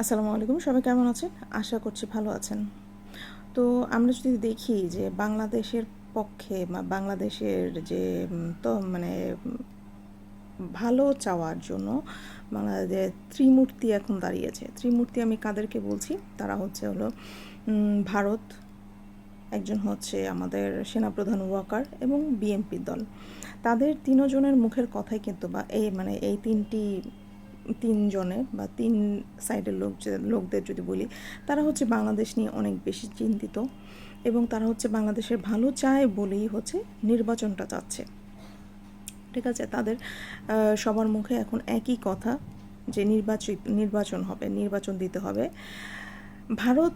আসসালামু আলাইকুম, সবাই কেমন আছেন? আশা করছি ভালো আছেন। তো আমরা যদি দেখি যে বাংলাদেশের পক্ষে বা বাংলাদেশের যে তো মানে ভালো চাওয়ার জন্য বাংলাদেশের ত্রিমূর্তি এখন দাঁড়িয়েছে। ত্রিমূর্তি আমি কাদেরকে বলছি? তারা হলো ভারত, একজন হচ্ছে আমাদের সেনাপ্রধান ওয়াকার এবং বিএনপি দল। তাদের তিনজনের মুখের কথাই কিন্তু বা এই তিনজনের বা তিন সাইডের লোকদের যদি বলি, তারা হচ্ছে বাংলাদেশ নিয়ে অনেক বেশি চিন্তিত এবং তারা হচ্ছে বাংলাদেশের ভালো চায় বলেই হচ্ছে নির্বাচনটা চাচ্ছে। ঠিক আছে, তাদের সবার মুখে এখন একই কথা যে নির্বাচন হবে, নির্বাচন দিতে হবে। ভারত,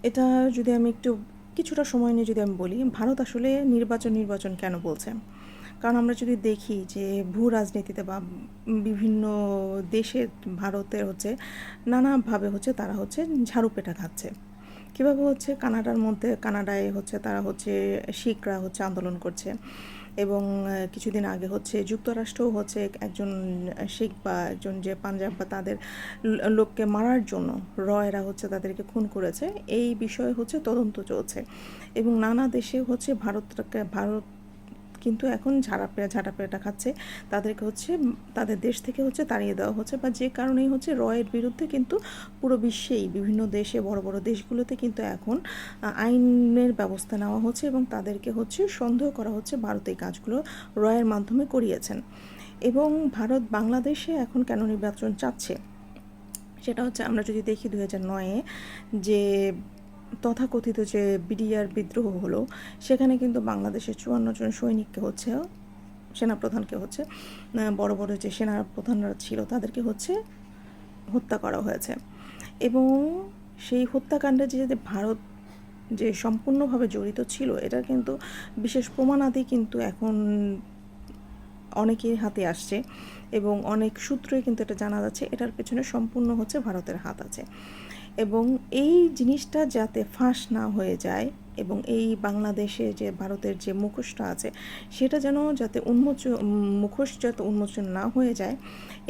এটা যদি আমি একটু কিছুটা সময় নিয়ে যদি আমি বলি, ভারত আসলে নির্বাচন কেন বলছে? কারণ আমরা যদি দেখি যে ভূ রাজনীতিতে বা বিভিন্ন দেশে ভারতের হচ্ছে নানাভাবে হচ্ছে তারা হচ্ছে ঝাড়ু পেটা খাচ্ছে। কীভাবে হচ্ছে কানাডায় হচ্ছে তারা হচ্ছে শিখরা হচ্ছে আন্দোলন করছে এবং কিছুদিন আগে হচ্ছে যুক্তরাষ্ট্রও হচ্ছে একজন শিখ বা একজন যে পাঞ্জাব বা তাদের লোককে মারার জন্য রয়রা হচ্ছে তাদেরকে খুন করেছে, এই বিষয়ে হচ্ছে তদন্ত চলছে এবং নানা দেশে হচ্ছে ভারত কিন্তু এখন ঝাঁটাপেটা খাচ্ছে। তাদেরকে হচ্ছে তাদের দেশ থেকে হচ্ছে তাড়িয়ে দেওয়া হচ্ছে বা যে কারণেই হচ্ছে রয়ের বিরুদ্ধে কিন্তু পুরো বিশ্বেই বিভিন্ন দেশে বড় বড় দেশগুলোতে কিন্তু এখন আইনের ব্যবস্থা নেওয়া হচ্ছে এবং তাদেরকে হচ্ছে সন্দেহ করা হচ্ছে ভারত এই কাজগুলো রয়ের মাধ্যমে করিয়েছেন। এবং ভারত বাংলাদেশে এখন কেন নির্বাচন চাচ্ছে সেটা হচ্ছে আমরা যদি দেখি 2009-এ যে তথাকথিত যে বিডিআর বিদ্রোহ হলো, সেখানে কিন্তু বাংলাদেশের 54 জন সৈনিককে হচ্ছে সেনাপ্রধানকে হচ্ছে বড় বড় যে সেনাপ্রধানরা ছিল তাদেরকে হচ্ছে হত্যা করা হয়েছে এবং সেই হত্যাকাণ্ডে যে ভারত যে সম্পূর্ণভাবে জড়িত ছিল, এটার কিন্তু বিশেষ প্রমাণাদি কিন্তু এখন অনেকের হাতে আসছে এবং অনেক সূত্রই কিন্তু এটা জানা যাচ্ছে এটার পেছনে সম্পূর্ণ হচ্ছে ভারতের হাত আছে। এবং এই জিনিসটা যাতে ফাঁস না হয়ে যায় এবং এই বাংলাদেশে যে ভারতের যে মুখোশটা আছে সেটা যেন যাতে মুখোশ যাতে উন্মোচন না হয়ে যায়,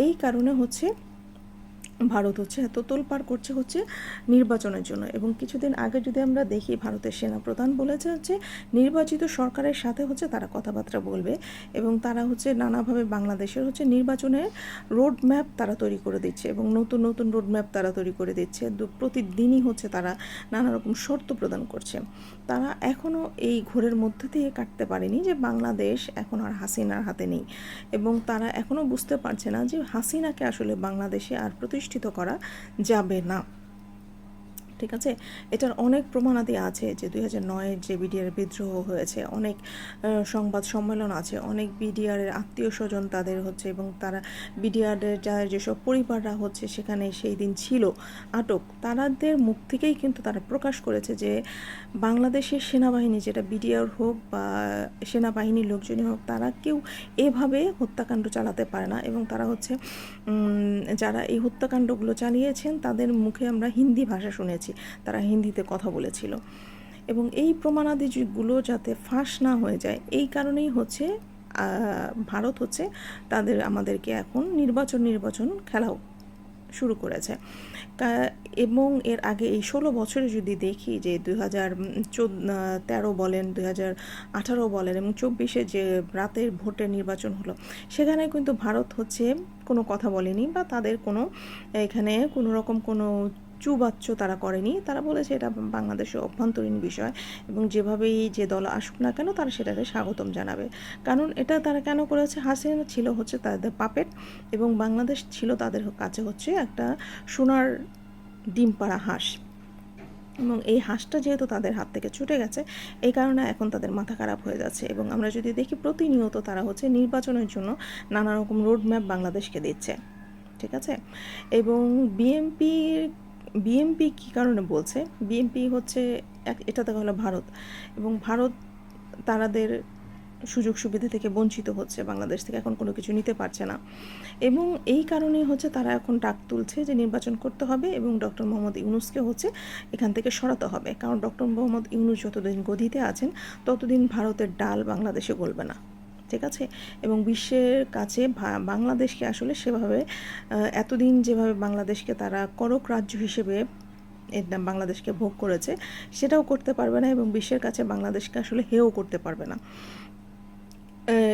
এই কারণে হচ্ছে ভারত হচ্ছে এত তোলপাড় করছে হচ্ছে নির্বাচনের জন্য। এবং কিছুদিন আগে যদি আমরা দেখি, ভারতের সেনাপ্রধান বলেছে হচ্ছে নির্বাচিত সরকারের সাথে হচ্ছে তারা কথাবার্তা বলবে এবং তারা হচ্ছে নানাভাবে বাংলাদেশের হচ্ছে নির্বাচনের রোড ম্যাপ তারা তৈরি করে দিচ্ছে এবং নতুন নতুন রোড ম্যাপ তারা তৈরি করে দিচ্ছে। প্রতিদিনই হচ্ছে তারা নানা রকম শর্ত প্রদান করছে। তারা এখনও এই ঘোরের মধ্যে দিয়ে কাটতে পারেনি যে বাংলাদেশ এখন আর হাসিনার হাতে নেই এবং তারা এখনও বুঝতে পারছে না যে হাসিনাকে আসলে বাংলাদেশে আর প্রতিষ্ঠিত করা যাবে না। ঠিক আছে, এটার অনেক প্রমাণাদি আছে যে 2009-এর যে বিডিআর বিদ্রোহ হয়েছে, অনেক সংবাদ সম্মেলন আছে, অনেক বিডিআরের আত্মীয় স্বজন তাদের হচ্ছে এবং তারা বিডিআরের যেসব পরিবাররা হচ্ছে সেখানে সেই দিন ছিল আটক, তাদের মুখ থেকেই কিন্তু তারা প্রকাশ করেছে যে বাংলাদেশের সেনাবাহিনী, যেটা বিডিআর হোক বা সেনাবাহিনীর লোকজনই হোক, তারা কেউ এভাবে হত্যাকাণ্ড চালাতে পারে না এবং তারা হচ্ছে যারা এই হত্যাকাণ্ডগুলো চালিয়েছেন তাদের মুখে আমরা হিন্দি ভাষা শুনেছি, তারা হিন্দিতে কথা বলেছিল এবং এই প্রমাণাদিগুলো যাতে ফাঁস না হয়ে যায়, এই কারণেই হচ্ছে ভারত হচ্ছে আমাদেরকে এখন নির্বাচন খেলাও শুরু করেছে। এবং এর আগে এই 16 বছরে যদি দেখি যে 2013 বলেন, 2018 বলেন এবং 24-এ যে রাতের ভোটের নির্বাচন হলো, সেখানে কিন্তু ভারত হচ্ছে কোনো কথা বলেনি বা তাদের কোনো এখানে কোনো রকম কোনো চুবাচ্চ তারা করেনি। তারা বলেছে এটা বাংলাদেশের অভ্যন্তরীণ বিষয় এবং যেভাবেই যে দল আসুক না কেন তারা সেটাকে স্বাগতম জানাবে। কারণ এটা তারা কেন করেছে? হাসিনা ছিল হচ্ছে তাদের পাপেট এবং বাংলাদেশ ছিল তাদের কাছে হচ্ছে একটা সোনার ডিম পাড়া হাঁস এবং এই হাঁসটা যেহেতু তাদের হাত থেকে ছুটে গেছে, এই কারণে এখন তাদের মাথা খারাপ হয়ে যাচ্ছে। এবং আমরা যদি দেখি প্রতিনিয়ত তারা হচ্ছে নির্বাচনের জন্য নানা রকম রোড ম্যাপ বাংলাদেশকে দিচ্ছে। ঠিক আছে, এবং বিএমপি কী কারণে বলছে? বিএমপি হচ্ছে এটা দেখা হলো ভারত এবং ভারত তাদের সুযোগ সুবিধা থেকে বঞ্চিত হচ্ছে, বাংলাদেশ থেকে এখন কোনো কিছু নিতে পারছে না এবং এই কারণেই হচ্ছে তারা এখন ডাক তুলছে যে নির্বাচন করতে হবে এবং ডক্টর মোহাম্মদ ইউনূসকে হচ্ছে এখান থেকে সরাতে হবে। কারণ ডক্টর মোহাম্মদ ইউনূস যতদিন গদিতে আছেন ততদিন ভারতের ডাল বাংলাদেশে গলবে না। ঠিক আছে। এবং বিশ্বের কাছে বাংলাদেশকে আসলে সেভাবে এতদিন যেভাবে বাংলাদেশকে তারা করক রাজ্য হিসেবে বাংলাদেশকে ভোগ করেছে সেটাও করতে পারবে না, এবং বিশ্বের কাছে বাংলাদেশকে আসলে হেও করতে পারবে না।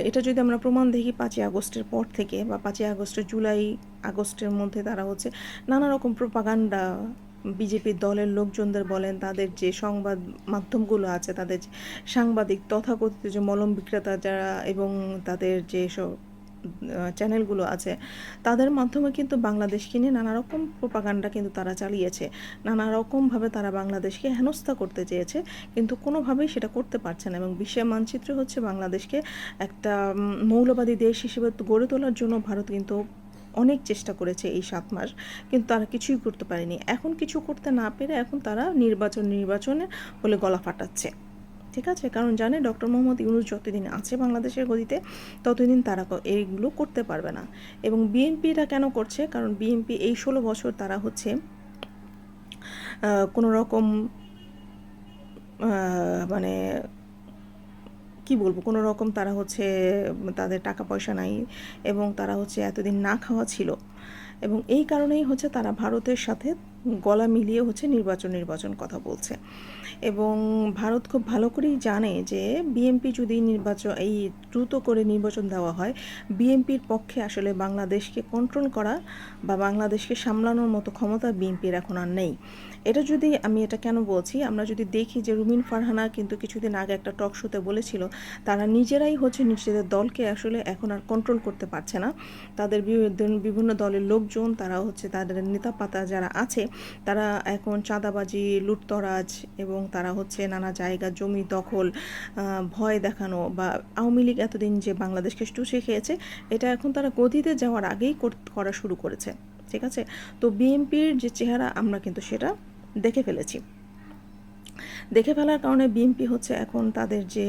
এটা যদি আমরা প্রমাণ দেখি 5ই আগস্টের পর থেকে, বা 5ই আগস্টের জুলাই আগস্টের মধ্যে তারা হচ্ছে নানা রকম প্রোপাগান্ডা, বিজেপির দলের লোকজনদের বলেন, তাদের যে সংবাদ মাধ্যমগুলো আছে, তাদের সাংবাদিক তথাকথিত যে মলম বিক্রেতা যারা এবং তাদের যে সব চ্যানেলগুলো আছে, তাদের মাধ্যমে কিন্তু বাংলাদেশকে নিয়ে নানা রকম প্রোপাগান্ডা কিন্তু তারা চালিয়েছে, নানা রকমভাবে তারা বাংলাদেশকে হেনস্থা করতে চেয়েছে, কিন্তু কোনোভাবেই সেটা করতে পারছে না। এবং বিশ্বের মানচিত্রে হচ্ছে বাংলাদেশকে একটা মৌলবাদী দেশ হিসেবে গড়ে তোলার জন্য ভারত কিন্তু অনেক চেষ্টা করেছে এই 7 মাস, কিন্তু তারা কিছুই করতে পারেনি। এখন কিছু করতে না পেরে এখন তারা নির্বাচনে বলে গলা ফাটাচ্ছে, ঠিক আছে। কারণ জানে ডক্টর মোহাম্মদ ইউনূস যতদিন আছে বাংলাদেশের গদিতে ততদিন তারা এইগুলো করতে পারবে না। এবং বিএনপিটা কেন করছে? কারণ বিএনপি এই 16 বছর তারা হচ্ছে কোনো রকম মানে কি বলবো, কোনো রকম তারা হচ্ছে তাদের টাকা পয়সা নাই, এবং তারা হচ্ছে এতদিন না খাওয়া ছিল, এবং এই কারণেই হচ্ছে তারা ভারতের সাথে গলা মিলিয়ে হচ্ছে নির্বাচন কথা বলছে। এবং ভারত খুব ভালো করেই জানে যে বিএনপি যদি এই দ্রুত করে নির্বাচন দেওয়া হয়, বিএনপির পক্ষে আসলে বাংলাদেশকে কন্ট্রোল করা বা বাংলাদেশকে সামলানোর মতো ক্ষমতা বিএনপির এখন আর নেই। আমি এটা কেন বলছি, আমরা যদি দেখি যে রুমিন ফারহানা কিন্তু কিছুদিন আগে একটা টক শোতে বলেছিল তারা নিজেরাই হচ্ছে নিজেদের দলকে আসলে এখন আর কন্ট্রোল করতে পারছে না। তাদের বিভিন্ন দলের লোকজন, তারা হচ্ছে তাদের নেতাপাতা যারা আছে, তারা এখন চাঁদাবাজি, লুটতরাজ, এবং তারা হচ্ছে নানা জায়গা জমি দখল, ভয় দেখানো, বা আওয়ামী লীগ এতদিন যে বাংলাদেশকে চুষে খেয়েছে, এটা এখন তারা গদিতে যাওয়ার আগেই করা শুরু করেছে, ঠিক আছে। তো বিএনপির যে চেহারা আমরা কিন্তু সেটা দেখে ফেলার কারণে বিএনপি হচ্ছে এখন তাদের যে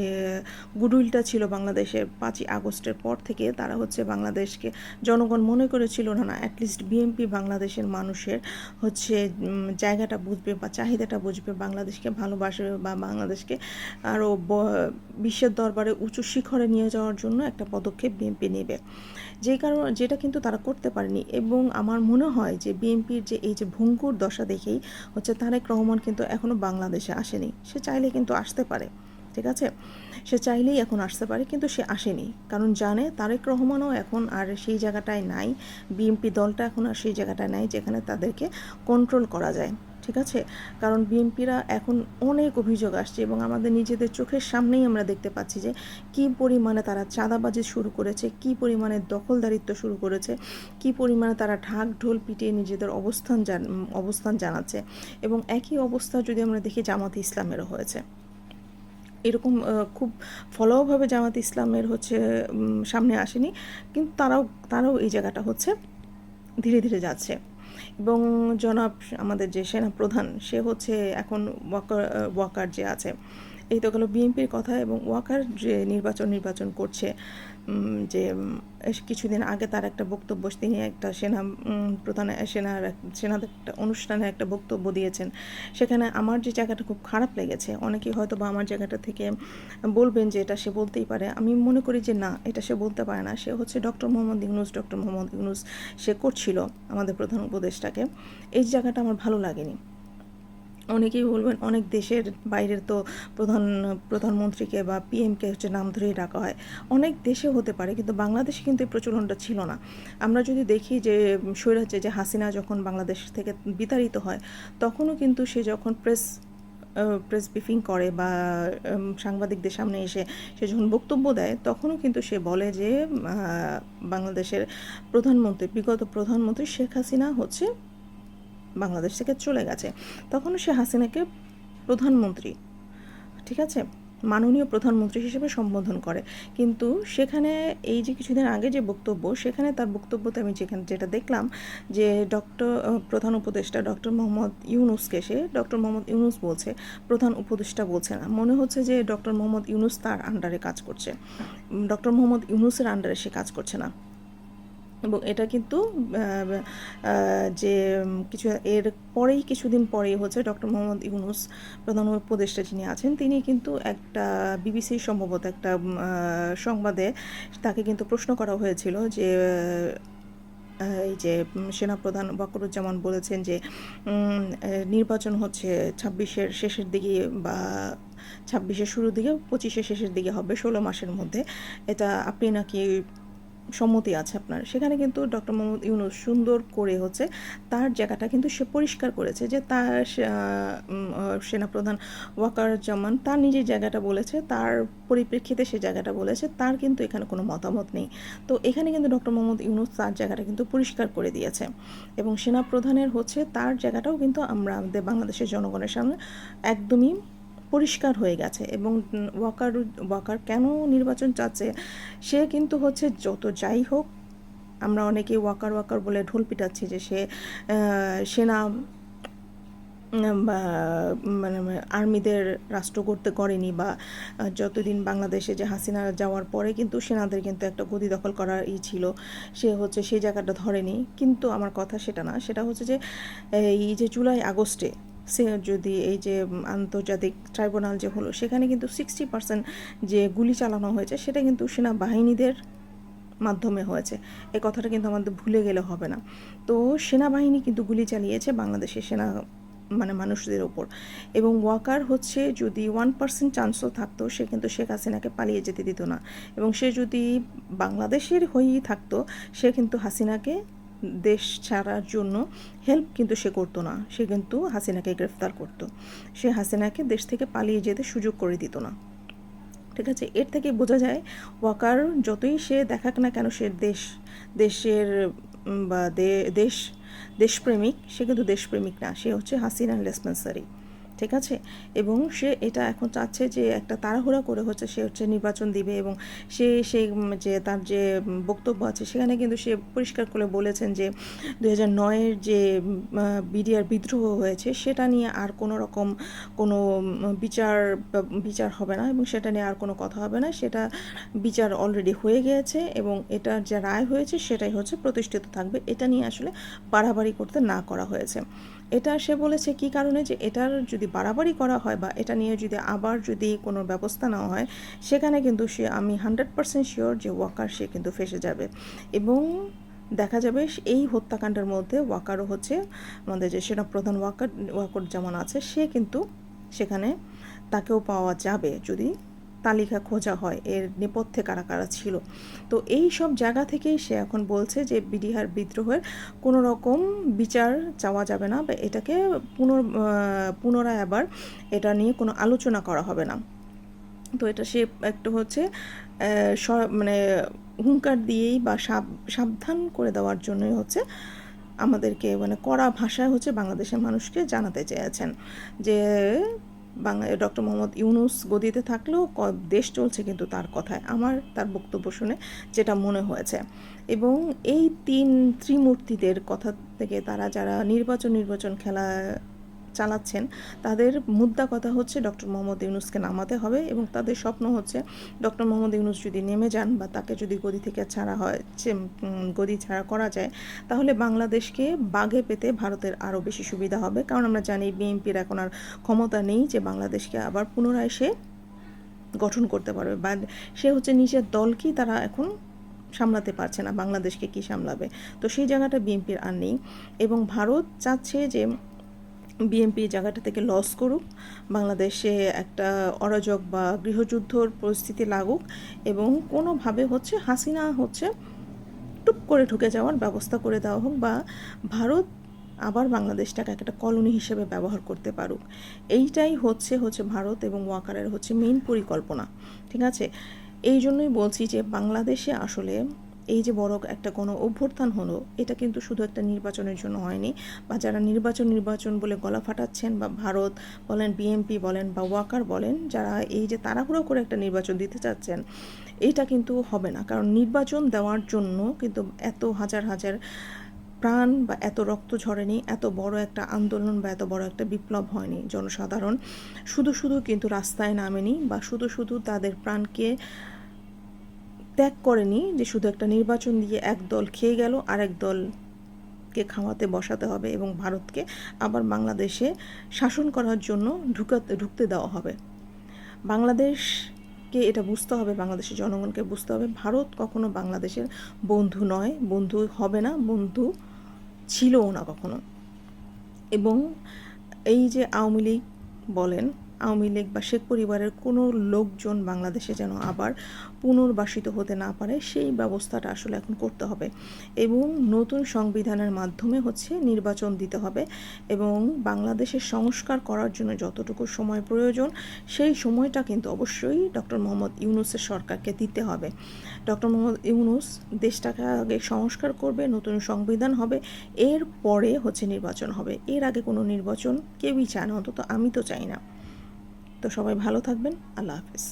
গুডউইলটা ছিল বাংলাদেশের 5ই আগস্টের পর থেকে, তারা হচ্ছে বাংলাদেশকে জনগণ মনে করেছিল না অ্যাটলিস্ট বিএনপি বাংলাদেশের মানুষের হচ্ছে জায়গাটা বুঝবে বা চাহিদাটা বুঝবে, বাংলাদেশকে ভালোবাসবে, বা বাংলাদেশকে আরও বিশ্বের দরবারে উঁচু শিখরে নিয়ে যাওয়ার জন্য একটা পদক্ষেপ বিএনপি নেবে, যেটা কিন্তু তারা করতে পারেনি। এবং আমার মনে হয় যে বিএনপির যে এই যে ভঙ্গুর দশা দেখেই হচ্ছে তারেক রহমান কিন্তু এখনও বাংলাদেশে আসেনি। সে চাইলে কিন্তু আসতে পারে, ঠিক আছে, সে চাইলেই এখন আসতে পারে, কিন্তু সে আসেনি, কারণ জানে তারেক রহমানও এখন আর সেই জায়গাটায় নাই, বিএনপি দলটা এখন আর সেই জায়গাটায় নাই যেখানে তাদেরকে কন্ট্রোল করা যায়, ঠিক আছে। কারণ বিএনপিরা এখন অনেক অভিযোগ আসছে, এবং আমাদের নিজেদের চোখের সামনেই আমরা দেখতে পাচ্ছি যে কী পরিমাণে তারা চাঁদাবাজি শুরু করেছে, কী পরিমাণে দখলদারিত্ব শুরু করেছে, কী পরিমাণে তারা ঢাক ঢোল পিটিয়ে নিজেদের অবস্থান জানাচ্ছে। এবং একই অবস্থা যদি আমরা দেখি জামাতে ইসলামেরও হয়েছে, এরকম খুব ফলোভাবে জামাতে ইসলামের হচ্ছে সামনে আসেনি, কিন্তু তারাও এই জায়গাটা হচ্ছে ধীরে ধীরে যাচ্ছে। এবং জনাব আমাদের যে সেনা প্রধান, সে হচ্ছে এখন ওয়াকার যে আছে, এই তো গেল বিএনপির কথা। এবং ওয়াকার যে নির্বাচন করছে, যে কিছুদিন আগে তার একটা বক্তব্য, তিনি একটা সেনাদের একটা অনুষ্ঠানে একটা বক্তব্য দিয়েছেন, সেখানে আমার যে জায়গাটা খুব খারাপ লেগেছে, অনেকেই হয়তো বা আমার জায়গাটা থেকে বলবেন যে এটা সে বলতেই পারে, আমি মনে করি যে না, এটা সে বলতে পারে না। সে হচ্ছে ডক্টর মোহাম্মদ ইউনূস সে করছিল আমাদের প্রধান উপদেষ্টাকে, এই জায়গাটা আমার ভালো লাগেনি। অনেকেই বলবেন অনেক দেশের বাইরের তো প্রধানমন্ত্রীকে বা পিএমকে হচ্ছে নাম ধরেই ডাকা হয়, অনেক দেশে হতে পারে, কিন্তু বাংলাদেশে কিন্তু এই প্রচলনটা ছিল না। আমরা যদি দেখি যে স্বৈরাচার যে হাসিনা যখন বাংলাদেশ থেকে বিতাড়িত হয়, তখনও কিন্তু সে যখন প্রেস ব্রিফিং করে বা সাংবাদিকদের সামনে এসে সে যখন বক্তব্য দেয়, তখনও কিন্তু সে বলে যে বাংলাদেশের বিগত প্রধানমন্ত্রী শেখ হাসিনা হচ্ছে বাংলাদেশ থেকে চলে গেছে, তখনও সে হাসিনাকে প্রধানমন্ত্রী, ঠিক আছে, মাননীয় প্রধানমন্ত্রী হিসেবে সম্বোধন করে। কিন্তু সেখানে এই যে কিছুদিন আগে যে বক্তব্য, সেখানে তার বক্তব্যতে আমি যেটা দেখলাম যে প্রধান উপদেষ্টা ডক্টর মোহাম্মদ ইউনূসকে সে ডক্টর মোহাম্মদ ইউনূস বলছে, প্রধান উপদেষ্টা বলছে না। মনে হচ্ছে যে ডক্টর মোহাম্মদ ইউনূস তার আন্ডারে কাজ করছে, ডক্টর মোহাম্মদ ইউনূসের আন্ডারে সে কাজ করছে না। এবং এটা কিন্তু যে এর পরেই কিছুদিন পরেই হচ্ছে ডক্টর মোহাম্মদ ইউনূস প্রধান উপদেষ্টা যিনি আছেন, তিনি কিন্তু একটা বিবিসির সম্ভবত একটা সংবাদে তাকে কিন্তু প্রশ্ন করা হয়েছিল যে এই যে সেনাপ্রধান ওয়াকারুজ্জামান বলেছেন যে নির্বাচন হচ্ছে 26-এর শেষের দিকে বা 26-এর শুরুর দিকে 25-এর শেষের দিকে হবে, 16 মাসের মধ্যে। এটা আপনি নাকি সম্মতি আছে আপনার? সেখানে কিন্তু ডক্টর মোহাম্মদ ইউনূস সুন্দর করে হচ্ছে তার জায়গাটা কিন্তু সে পরিষ্কার করেছে যে তার সেনাপ্রধান ওয়াকারুজ্জামান তার নিজের জায়গাটা বলেছে, তার পরিপ্রেক্ষিতে সে জায়গাটা বলেছে, তার কিন্তু এখানে কোনো মতামত নেই। তো এখানে কিন্তু ডক্টর মোহাম্মদ ইউনূস তার জায়গাটা কিন্তু পরিষ্কার করে দিয়েছে এবং সেনাপ্রধানের হচ্ছে তার জায়গাটাও কিন্তু আমাদের বাংলাদেশের জনগণের সামনে একদমই পরিষ্কার হয়ে গেছে। এবং ওয়াকার কেন নির্বাচন চাচ্ছে, সে কিন্তু হচ্ছে যত যাই হোক, আমরা অনেকে ওয়াকার বলে ঢোল পিটাচ্ছি যে সে সেনা বা মানে আর্মিদের রাষ্ট্র করতে করেনি, বা যতদিন বাংলাদেশে যে হাসিনা যাওয়ার পরে কিন্তু সেনাদের কিন্তু একটা গদি দখল করার ছিল, সে হচ্ছে সেই জায়গাটা ধরেনি। কিন্তু আমার কথা সেটা না, সেটা হচ্ছে যে এই যে জুলাই আগস্টে সে যদি এই যে আন্তর্জাতিক ট্রাইব্যুনাল যে হলো, সেখানে কিন্তু 60% যে গুলি চালানো হয়েছে সেটা কিন্তু সেনাবাহিনীদের মাধ্যমে হয়েছে। এই কথাটা কিন্তু আমাদের ভুলে গেলে হবে না। তো সেনাবাহিনী কিন্তু গুলি চালিয়েছে বাংলাদেশের মানুষদের ওপর। এবং ওয়াকার হচ্ছে যদি 1% চান্সও থাকতো, সে কিন্তু শেখ হাসিনাকে পালিয়ে যেতে দিত না। এবং সে যদি বাংলাদেশের হয়েই থাকতো, সে কিন্তু হাসিনাকে দেশ ছাড়ার জন্য হেল্প কিন্তু সে করতো না, সে কিন্তু হাসিনাকে গ্রেফতার করতো, সে হাসিনাকে দেশ থেকে পালিয়ে যেতে সুযোগ করে দিত না। ঠিক আছে, এর থেকে বোঝা যায় ওয়াকার যতই সে দেখাক না কেন সে দেশের বা দেশপ্রেমিক, সে কিন্তু দেশপ্রেমিক না, সে হচ্ছে হাসিনার লেসপেন্সারি। ঠিক আছে, এবং সে এটা এখন চাচ্ছে যে একটা তাড়াহুড়া করে হচ্ছে সে হচ্ছে নির্বাচন দিবে। এবং সে যে তার যে বক্তব্য আছে সেখানে কিন্তু সে পরিষ্কার করে বলেছেন যে 2009-এর যে বিডিআর বিদ্রোহ হয়েছে সেটা নিয়ে আর কোনো রকম কোনো বিচার হবে না, এবং সেটা নিয়ে আর কোনো কথা হবে না, সেটা বিচার অলরেডি হয়ে গিয়েছে এবং এটার যে রায় হয়েছে সেটাই হচ্ছে প্রতিষ্ঠিত থাকবে। এটা নিয়ে আসলে বাড়াবাড়ি করতে না করা হয়েছে। এটা সে বলেছে কি কারণে, যে এটার যদি বাড়াবাড়ি করা হয় বা এটা নিয়ে যদি কোনো ব্যবস্থা নেওয়া হয়, সেখানে কিন্তু আমি 100% শিওর যে ওয়াকার সে কিন্তু ফেঁসে যাবে। এবং দেখা যাবে এই হত্যাকাণ্ডের মধ্যে ওয়াকারও হচ্ছে আমাদের যে সেনাপ্রধান ওয়াকারুজ্জামান আছে, সে কিন্তু সেখানে তাকেও পাওয়া যাবে যদি তালিকা খোঁজা হয় এর নেপথ্যে কারা কারা ছিল। তো এই সব জায়গা থেকেই সে এখন বলছে যে বিডিআর বিদ্রোহের কোনো রকম বিচার চাওয়া যাবে না, বা এটাকে পুনরায় আবার এটা নিয়ে কোনো আলোচনা করা হবে না। তো এটা সে একটু হচ্ছে হুঙ্কার দিয়েই বা সাবধান করে দেওয়ার জন্যই হচ্ছে আমাদেরকে কড়া ভাষায় হচ্ছে বাংলাদেশের মানুষকে জানাতে চেয়েছেন যে ডক্টর মোহাম্মদ ইউনূস গদিতে থাকলেও দেশ চলছে কিন্তু তার কথায়, আমার তার বক্তব্য শুনে যেটা মনে হয়েছে। এবং এই ত্রিমূর্তিদের কথা থেকে তারা যারা নির্বাচন খেলা চালাচ্ছেন, তাদের মুদ্রা কথা হচ্ছে ডক্টর মোহাম্মদ ইউনূসকে নামাতে হবে। এবং তাদের স্বপ্ন হচ্ছে ডক্টর মোহাম্মদ ইউনূস যদি নেমে যান বা তাকে যদি গদি থেকে ছাড়া হয়, গদি ছাড়া করা যায়, তাহলে বাংলাদেশকে বাগে পেতে ভারতের আরও বেশি সুবিধা হবে। কারণ আমরা জানি বিএনপির এখন আর ক্ষমতা নেই যে বাংলাদেশকে আবার পুনরায় সে গঠন করতে পারবে, বা সে হচ্ছে নিজের দলকেই তারা এখন সামলাতে পারছে না, বাংলাদেশকে কি সামলাবে। তো সেই জায়গাটা বিএনপির আর নেই। এবং ভারত চাচ্ছে যে বিএনপি জায়গাটা থেকে লস করুক, বাংলাদেশে একটা অরাজক বা গৃহযুদ্ধর পরিস্থিতি লাগুক, এবং কোনোভাবে হচ্ছে হাসিনা হচ্ছে টুপ করে ঢুকে যাওয়ার ব্যবস্থা করে দেওয়া হোক, বা ভারত আবার বাংলাদেশটাকে একটা কলোনি হিসেবে ব্যবহার করতে পারুক। এইটাই হচ্ছে ভারত এবং ওয়াকারের হচ্ছে মেইন পরিকল্পনা। ঠিক আছে, এই জন্যই বলছি যে বাংলাদেশে আসলে এই যে বড় একটা অভ্যুত্থান হলো, এটা কিন্তু শুধু একটা নির্বাচনের জন্য হয়নি, বা যারা নির্বাচন বলে গলা ফাটাচ্ছেন, বা ভারত বলেন, বিএনপি বলেন, বা ওয়াকার বলেন, যারা এই যে তাড়াহুড়ো করে একটা নির্বাচন দিতে চাচ্ছেন, এইটা কিন্তু হবে না। কারণ নির্বাচন দেওয়ার জন্য কিন্তু এত হাজার হাজার প্রাণ বা এত রক্ত ঝরেনি, এত বড় একটা আন্দোলন বা এত বড় একটা বিপ্লব হয়নি। জনসাধারণ শুধু কিন্তু রাস্তায় নামেনি, বা শুধু তাদের প্রাণকে ত্যাগ করেনি যে শুধু একটা নির্বাচন দিয়ে এক দল খেয়ে গেল আর এক দলকে খাওয়াতে বসাতে হবে এবং ভারতকে আবার বাংলাদেশে শাসন করার জন্য ঢুকতে দেওয়া হবে। বাংলাদেশকে এটা বুঝতে হবে, বাংলাদেশের জনগণকে বুঝতে হবে ভারত কখনো বাংলাদেশের বন্ধু নয়, বন্ধু হবে না, বন্ধু ছিলও না কখনো। এবং এই যে আওয়ামী লীগ বলেন, আওয়ামী লীগ বা শেখ পরিবারের কোনো লোকজন বাংলাদেশে যেন আবার পুনর্বাসিত হতে না পারে সেই ব্যবস্থাটা আসলে এখন করতে হবে এবং নতুন সংবিধানের মাধ্যমে নির্বাচন দিতে হবে এবং বাংলাদেশের সংস্কার করার জন্য যতটুকু সময় প্রয়োজন সেই সময়টা কিন্তু অবশ্যই ডক্টর মোহাম্মদ ইউনূসের সরকারকে দিতে হবে। ডক্টর মোহাম্মদ ইউনূস দেশটাকে আগে সংস্কার করবে, নতুন সংবিধান হবে, এরপরে নির্বাচন হবে। এর আগে কোনো নির্বাচন কেউই চায় না, অন্তত আমি তো চাই না। তো সবাই ভালো থাকবেন। আল্লাহ হাফেজ।